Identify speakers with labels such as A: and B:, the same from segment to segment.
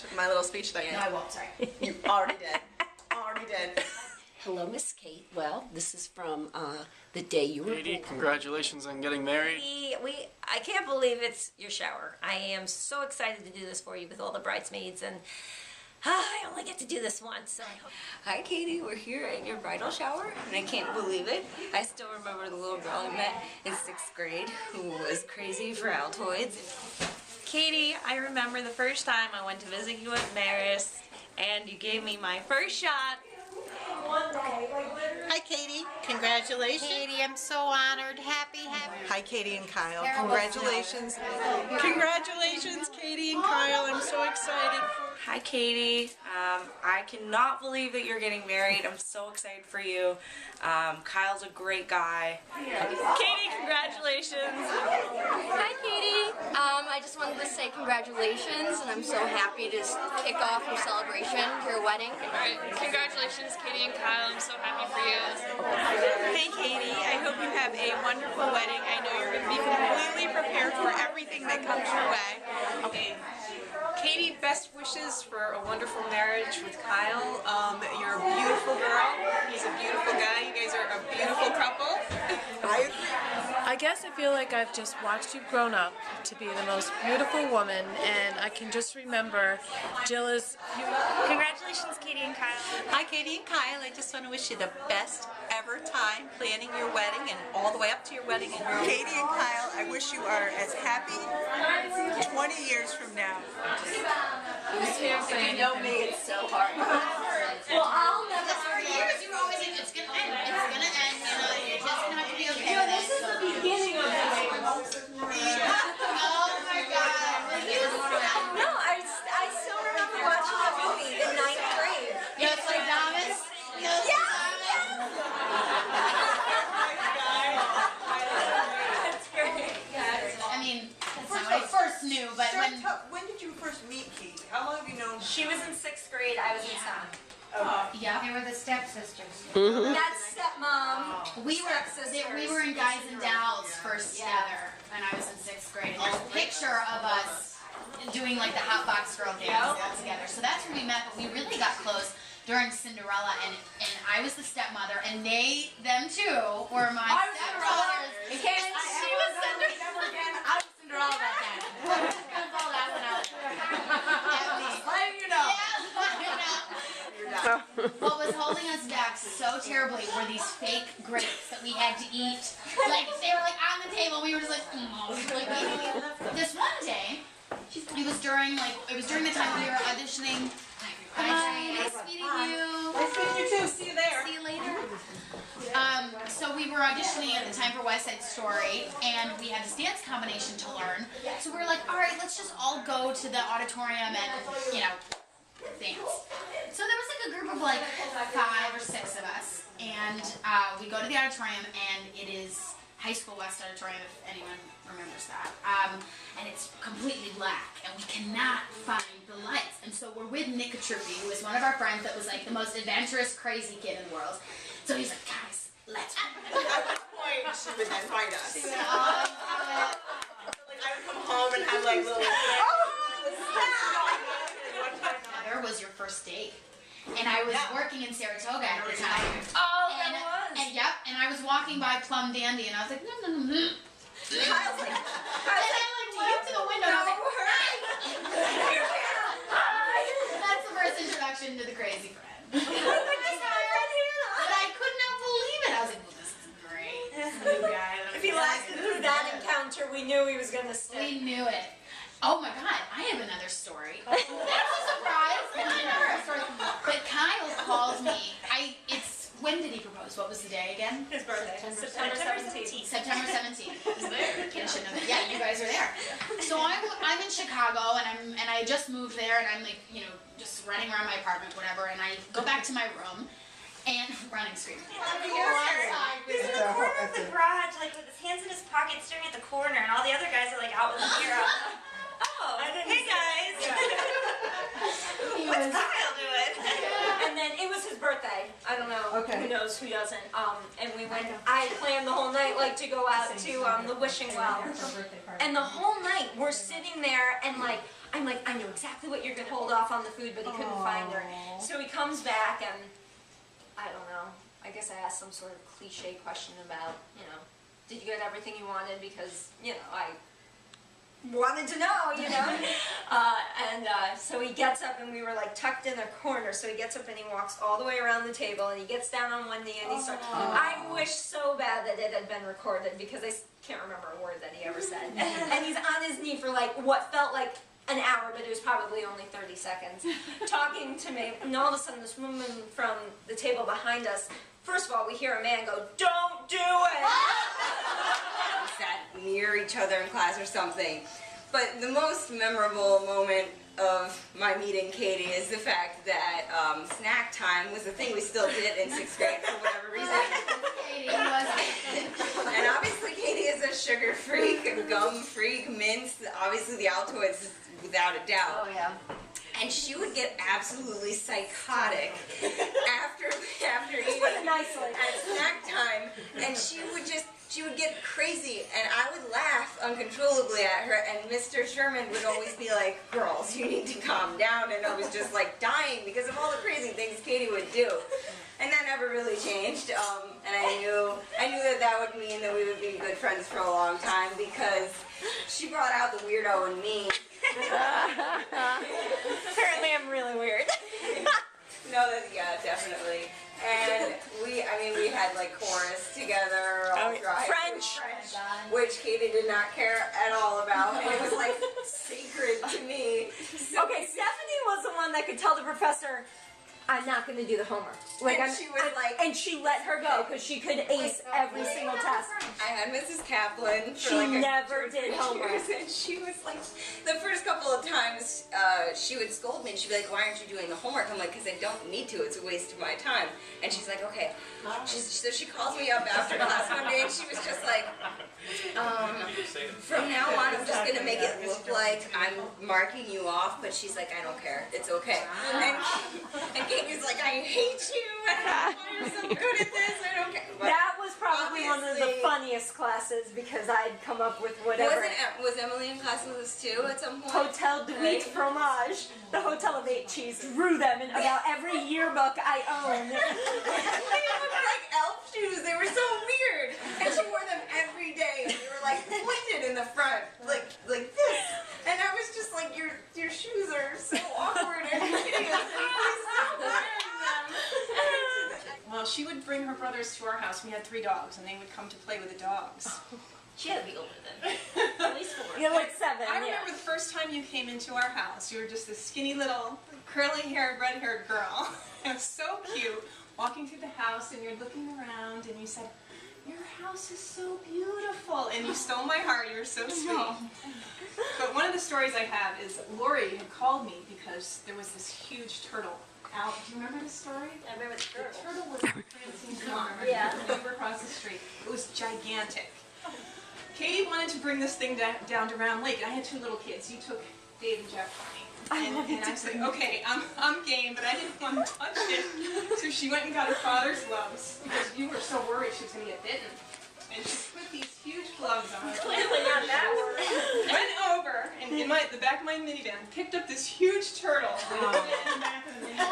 A: much in my little speech that
B: No, I won't, sorry.
A: you already did. Already did.
C: Hello, Miss Kate. Well, this is from the day you were
D: Katie,
C: born.
D: congratulations on getting married.
E: I can't believe it's your shower. I am so excited to do this for you with all the bridesmaids, and I only get to do this once, so I hope.
F: Hi Katie, we're here at your bridal shower and I can't believe it. I still remember the little girl I met in 6th grade who was crazy for Altoids.
G: Katie, I remember the first time I went to visit you at Maris and you gave me my first shot.
H: Hi Katie, congratulations.
B: Katie, I'm so honored. Happy.
A: Hi, Katie and Kyle. Congratulations. Congratulations, Katie and Kyle. I'm so excited.
G: Hi Katie, I cannot believe that you're getting married. I'm so excited for you. Kyle's a great guy. Katie, congratulations.
I: Hi Katie, I just wanted to say congratulations, and I'm so happy to kick off your celebration, your wedding.
J: Alright, congratulations Katie and Kyle, I'm so happy for you.
H: Hey Katie, I hope you have a wonderful wedding. I know you're going to be completely prepared for everything that comes your way. Okay. Katie, best wishes for a wonderful marriage with Kyle. You're a beautiful girl. He's a beautiful guy. You guys are a beautiful couple.
A: I agree.
K: I guess I feel like I've just watched you grown up to be the most beautiful woman, and I can just remember Jill is...
G: Congratulations Katie and Kyle.
H: Hi Katie and Kyle, I just want to wish you the best ever time planning your wedding and all the way up to your wedding. And
A: Katie and Kyle, I wish you are as happy 20 years from now.
C: If you know me, it's so hard.
B: Well, I'll never for years you were always like, it's gonna end, you know, you're just gonna have to be okay.
E: This is the beginning of it.
B: Oh my god.
E: No, I still remember watching that movie in 9th grade.
B: Nostradamus?
E: That's great.
B: I mean, that's not when I first knew, but
A: When did you first meet Katie? How long have you known?
E: She was in 6th grade, I was in 7th.
B: yeah, they were the stepsisters.
E: That's stepmom.
B: We were in Guys and Dolls first together, and I was in 6th grade. And there's a picture of us doing like the Hot Box Girl dance together. So that's when we met, but we really got close during Cinderella, and I was the stepmother, and them too were my stepbrothers.
E: In case
B: She was Cinderella.
E: Never again. I was Cinderella back then.
B: I was gonna pull that one out.
E: Letting you know.
B: What was holding us back so terribly were these fake grapes that we had to eat. Like, they were like on the table, we were just like, this one day, it was during the time we were auditioning. Hi, nice meeting you.
A: Nice meeting you too. See you there.
B: See you later. So we were auditioning at the time for West Side Story, and we had this dance combination to learn. So we were like, all right, let's just all go to the auditorium and, dance. So there was like a group of like 5 or 6 of us, and we go to the auditorium, and it is High School West Auditorium, if anyone remembers that. And it's completely black, and we cannot find the lights. And so we're with Nick Katrupi, who is one of our friends that was like the most adventurous, crazy kid in the world. So he's like, guys, let's go.
A: At this point, she would find us.
B: She would
A: I would come home and have like little...
B: Heather was your first date. And I was working in Saratoga at the time.
E: Oh, that was.
B: And I was walking by Plum Dandy, and I was like,
E: Kyle's like,
B: and I like went to the window, and I was like, that's the first introduction to the crazy friend. But I could not believe it. I was like, well, this is great. This new guy.
E: If he lasted through that encounter, we knew he was going to stay.
B: We knew it. Oh my god, I have another story. That's a surprise. But Kyle called me. When did he propose? What was the day again?
E: His birthday. September 17th.
B: September 17th. I should know that. Yeah, you guys are there. So I'm in Chicago, and I just moved there, and I'm like, just running around my apartment, whatever, and I go back to my room, and running screaming.
F: He's in the corner of the garage, like with his hands in his pocket, staring at the corner, and all the other guys are like out with the mirror. Oh, hey guys! What's Kyle doing?
E: And then it was his birthday. I don't know.
A: Okay.
E: Who knows? Who doesn't? And we went. I planned the whole night like to go out to the wishing well. And the whole night we're sitting there and like I'm like I know exactly what you're gonna hold off on the food, but he couldn't find her. So he comes back and I don't know. I guess I asked some sort of cliche question about, you know, did you get everything you wanted? Because, you know, I wanted to know, you know. So he gets up and we were like tucked in a corner. So he gets up and he walks all the way around the table and he gets down on one knee and he starts. I wish so bad that it had been recorded because I can't remember a word that he ever said. And he's on his knee for like what felt like an hour, but it was probably only 30 seconds, talking to me. And all of a sudden this woman from the table behind us, first of all, we hear a man go, "Don't do it!"
F: Sat near each other in class or something. But the most memorable moment of my meeting Katie is the fact that snack time was a thing we still did in 6th grade for whatever reason. And obviously Katie is a sugar freak, a gum freak, mints, obviously the Altoids without a doubt.
E: Oh yeah.
F: And she would get absolutely psychotic after eating
E: nicely.
F: at snack time, and she would get crazy, and I would laugh uncontrollably at her, and Mr. Sherman would always be like, "Girls, you need to calm down," and I was just like dying because of all the crazy things Katie would do. And that never really changed, and I knew that would mean that we would be good friends for a long time because she brought out the weirdo in me.
E: Apparently I'm really weird.
F: No, yeah, definitely. And we had like chorus together, all dry
E: French,
F: which Katie did not care at all about, and it was like sacred to me. So
E: okay, Stephanie was the one that could tell the professor, "I'm not going to do the homework." Like,
F: and she was like,
E: and she let her go because she could ace every single test.
F: I had Mrs. Kaplan for
E: She
F: like
E: never did homework.
F: And she was like, the first couple of times she would scold me and she'd be like, "Why aren't you doing the homework?" I'm like, "Because I don't need to. It's a waste of my time." And she's like, "Okay." So she calls me up after class one day and she was just like, "From now on, I'm just going to make it look like I'm marking you off." But she's like, "I don't care. It's okay." And Katie's like, "I hate you. I don't know why you're so good at this. I don't care." But
E: that was probably one of the funniest classes because I'd come up with whatever.
F: Was Emily in class with us too at some point?
E: Hotel de Huit Fromage, the Hotel of 8 Cheese, drew them in about every yearbook I own.
F: They looked like elf shoes. They were so weird. And she wore them every day. And they were like pointed in the front, like this. And I was just like, your shoes are so awkward and hideous. And please stop wearing them.
A: Well, she would bring her brothers to our house. We had 3 dogs, and they would come to play with the dogs.
E: She had to be older than at least 4. You're like 7.
A: I remember the first time you came into our house. You were just this skinny little curly-haired, red-haired girl. It was so cute. Walking through the house, and you're looking around, and you said, "Your house is so beautiful," and you stole my heart. You were so sweet. But one of the stories I have is Lori had called me because there was this huge turtle out. Do you remember the story?
E: I remember the turtle.
A: The turtle was Francine's mom.
E: Yeah.
A: Over across the street. It was gigantic. Katie wanted to bring this thing down to Round Lake, and I had 2 little kids. You took Dave and Jeff from me. And I said, "Okay, I'm game," but I didn't want to touch it. So she went and got her father's gloves because you were so worried she was going to get bitten. And she put these huge gloves on.
E: Clearly not that word.
A: Went over and in the back of my minivan, picked up this huge turtle. And put it in the back of the minivan.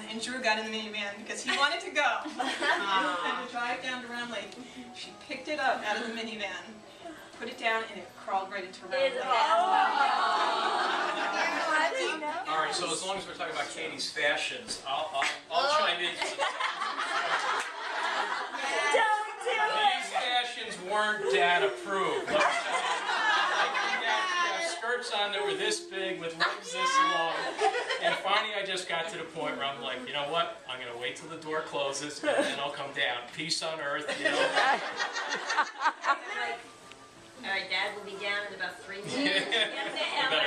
A: And Drew got in the minivan because he wanted to go and to drive down to Round Lake. She picked it up out of the minivan, put it down, and it crawled right into Round Lake.
L: All right, so as long as we're talking about Katie's fashions, I'll chime in. These fashions weren't dad approved. Skirts on that were this big with legs this long, and finally I just got to the point where I'm like, you know what? I'm gonna wait till the door closes and then I'll come down. Peace on earth, you know.
E: All right, Dad will be down in about 3 minutes.
L: About